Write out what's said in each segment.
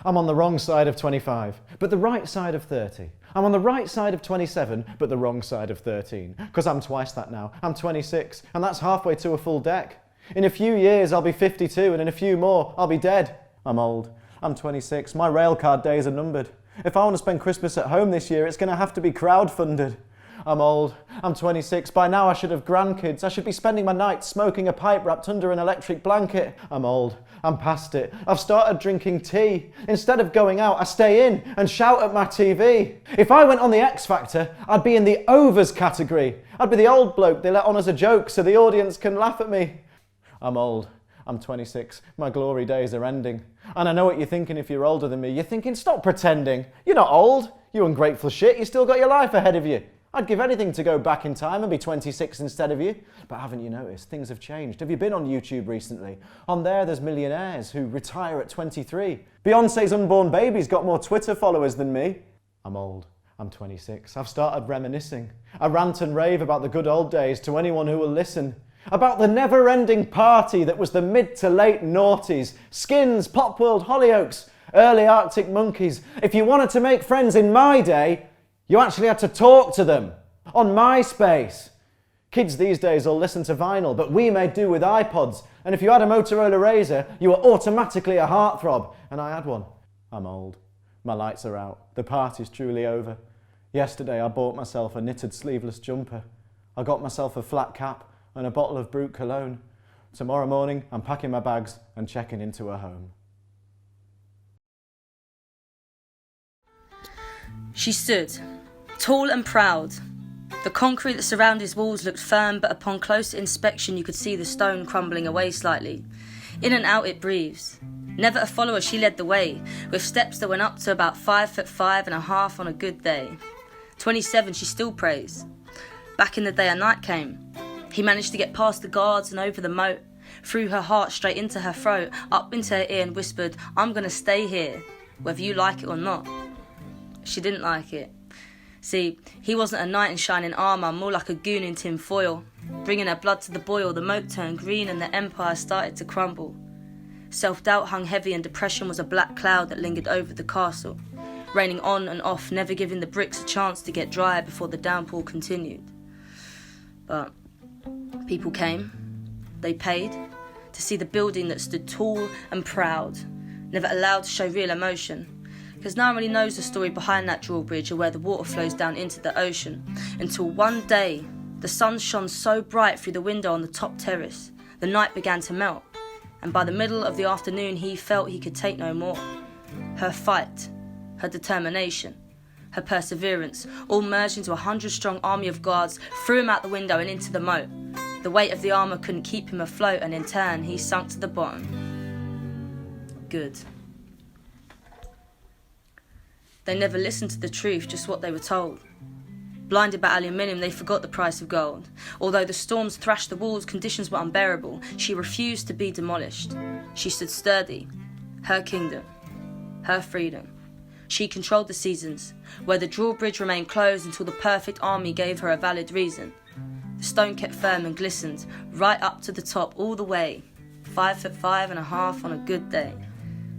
I'm on the wrong side of 25, but the right side of 30. I'm on the right side of 27, but the wrong side of 13. Because I'm twice that now. I'm 26, and that's halfway to a full deck. In a few years, I'll be 52, and in a few more, I'll be dead. I'm old. I'm 26. My railcard days are numbered. If I want to spend Christmas at home this year, it's going to have to be crowdfunded. I'm old. I'm 26. By now I should have grandkids. I should be spending my nights smoking a pipe wrapped under an electric blanket. I'm old. I'm past it. I've started drinking tea. Instead of going out, I stay in and shout at my TV. If I went on the X Factor, I'd be in the overs category. I'd be the old bloke they let on as a joke so the audience can laugh at me. I'm old. I'm 26. My glory days are ending. And I know what you're thinking if you're older than me. You're thinking, stop pretending. You're not old. You ungrateful shit. You still got your life ahead of you. I'd give anything to go back in time and be 26 instead of you. But haven't you noticed? Things have changed. Have you been on YouTube recently? On there's millionaires who retire at 23. Beyonce's unborn baby's got more Twitter followers than me. I'm old. I'm 26. I've started reminiscing. I rant and rave about the good old days to anyone who will listen. About the never-ending party that was the mid to late noughties. Skins, Pop World, Hollyoaks, early Arctic Monkeys. If you wanted to make friends in my day, you actually had to talk to them on MySpace. Kids these days will listen to vinyl, but we made do with iPods. And if you had a Motorola Razr, you were automatically a heartthrob. And I had one. I'm old. My lights are out. The party's truly over. Yesterday I bought myself a knitted sleeveless jumper. I got myself a flat cap and a bottle of Brut cologne. Tomorrow morning I'm packing my bags and checking into a home. She stood, tall and proud. The concrete that surrounded his walls looked firm, but upon closer inspection you could see the stone crumbling away slightly. In and out it breathes. Never a follower, she led the way, with steps that went up to about 5'5.5" on a good day. 27, she still prays. Back in the day a night came. He managed to get past the guards and over the moat, threw her heart straight into her throat, up into her ear and whispered, "I'm gonna stay here, whether you like it or not." She didn't like it. See, he wasn't a knight in shining armour, more like a goon in tin foil. Bringing her blood to the boil, the moat turned green and the empire started to crumble. Self-doubt hung heavy and depression was a black cloud that lingered over the castle, raining on and off, never giving the bricks a chance to get dry before the downpour continued. But people came, they paid, to see the building that stood tall and proud, never allowed to show real emotion. Because no one really knows the story behind that drawbridge or where the water flows down into the ocean, until one day the sun shone so bright through the window on the top terrace, the night began to melt, and by the middle of the afternoon he felt he could take no more. Her fight, her determination, her perseverance, all merged into 100-strong army of guards, threw him out the window and into the moat. The weight of the armour couldn't keep him afloat, and in turn he sunk to the bottom. Good. They never listened to the truth, just what they were told. Blinded by aluminium, they forgot the price of gold. Although the storms thrashed the walls, conditions were unbearable. She refused to be demolished. She stood sturdy. Her kingdom. Her freedom. She controlled the seasons, where the drawbridge remained closed until the perfect army gave her a valid reason. The stone kept firm and glistened, right up to the top, all the way. 5'5.5" on a good day.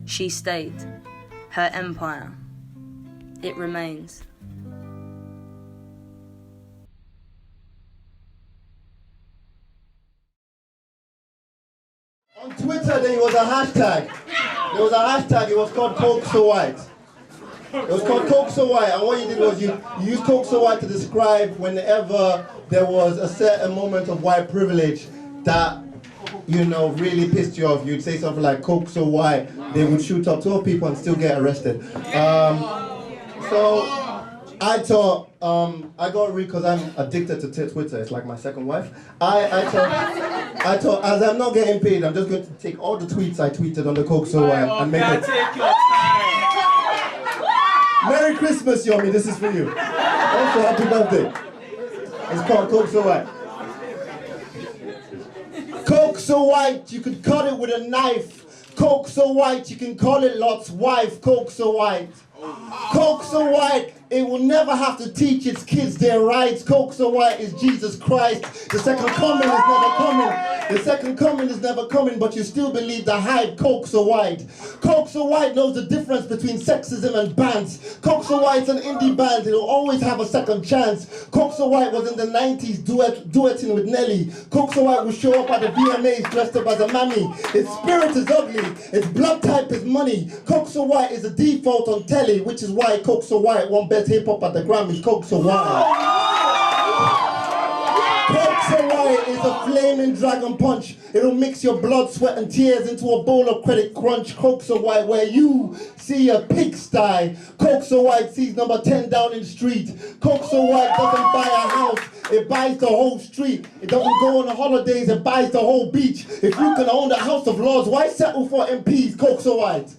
She stayed. Her empire. It remains. On Twitter there was a hashtag. It was called Coke So White. It was called Coke So White, and what you did was you used Coke So White to describe whenever there was a certain moment of white privilege that, you know, really pissed you off. You'd say something like Coke So White, they would shoot up 12 people and still get arrested. So I thought, I got read because I'm addicted to Twitter. It's like my second wife. I thought, as I'm not getting paid, I'm just going to take all the tweets I tweeted on the Coke So White and make it. Take your time. Merry Christmas, Yomi. This is for you. Also, happy birthday. It's called Coke So White. Coke so white, you could cut it with a knife. Coke so white, you can call it Lot's wife. Coke so white. Coke so white, it will never have to teach its kids their rights. Coke so white is Jesus Christ. The second coming is never coming. The second coming is never coming, but you still believe the hype. Coke so white. Coke so white knows the difference between sexism and bands. Coke so white's an indie band. It'll always have a second chance. Coke so white was in the 90s duetting with Nelly. Coke so white will show up at the VMAs dressed up as a mammy. Its spirit is ugly. Its blood type is money. Coke so white is a default on telly, which is why Coke so white won best hip hop at the Grammys. Coke so white. Coke so white is a flaming dragon punch. It'll mix your blood, sweat and tears into a bowl of credit crunch. Coke so white where you see a pigsty. Coke so white sees number 10 down in the street. Coke so white doesn't buy a house, it buys the whole street. It doesn't go on the holidays, it buys the whole beach. If you can own the House of Lords, why settle for MPs? Coke so white.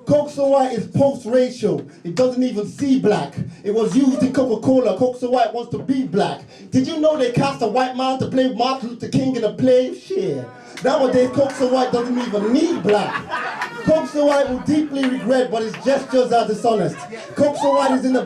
Coke so white is post-racial. It doesn't even see black. It was used in Coca-Cola. Coke so white wants to be black. Did you know they cast a white man to play Martin Luther King in a play? Shit. Nowadays, Coke so white doesn't even need black. Coke so white will deeply regret, but his gestures are dishonest. Coke so white is in a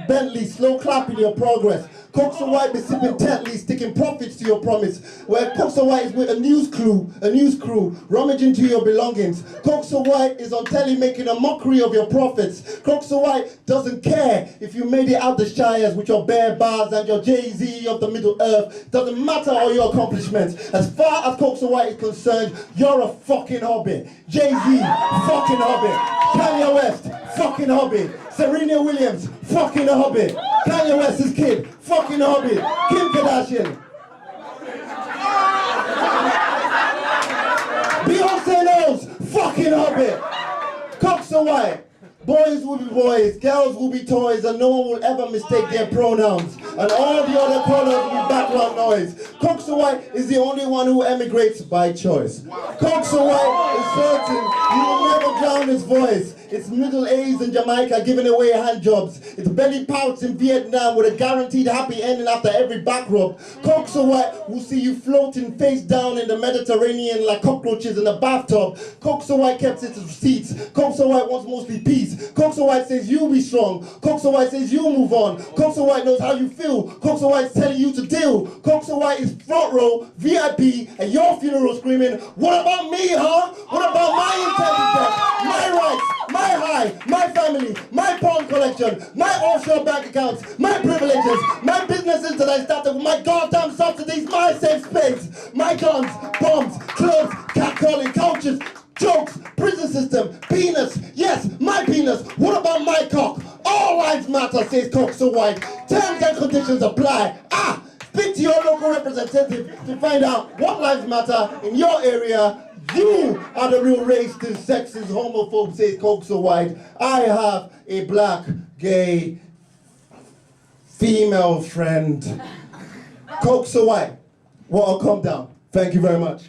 Bentley, slow clapping your progress. Coke so white be sipping intently, sticking profits to your promise. Where Coke so white is with a news crew, rummaging to your belongings. Coke so white is on telly making a mockery of your profits. Coke so white doesn't care if you made it out the shires with your bare bars and your Jay-Z of the Middle Earth. Doesn't matter all your accomplishments. As far as Coke so white is concerned, you're a fucking hobbit. Jay-Z, fucking hobbit. Kanye West, fucking hobbit. Serena Williams, fucking hobbit. Kanye West's kid, fucking hobbit. Kim Kardashian. Beyonce knows, fucking hobbit. Coke so white. Boys will be boys, girls will be toys, and no one will ever mistake their pronouns. And all the other colors will be background noise. Coke so white is the only one who emigrates by choice. Coke so white is certain you will never drown his voice. It's middle A's in Jamaica giving away hand jobs. It's belly pouts in Vietnam with a guaranteed happy ending after every back rub. Coke so white will see you floating face down in the Mediterranean like cockroaches in a bathtub. Coke so white kept its receipts. Coke so white wants mostly peace. Coke so white says you be strong. Coke so white says you move on. Coke so white knows how you feel. Coke so white's telling you to deal. Coke so white is front row, VIP, at your funeral screaming, what about me, huh? What about my integrity? My rights? My high, my family, my pawn collection, my offshore bank accounts, my privileges, my businesses that I started with my goddamn subsidies, my safe space, my guns, bombs, clubs, catcalling, couches, jokes, prison system, penis, yes, my penis, what about my cock? All lives matter, says Coke so white. Terms and conditions apply. Speak to your local representative to find out what lives matter in your area. You are the real racist, sexist, homophobe, says Coke so white. I have a black, gay, female friend. Coke so white. Well, I'll calm down. Thank you very much.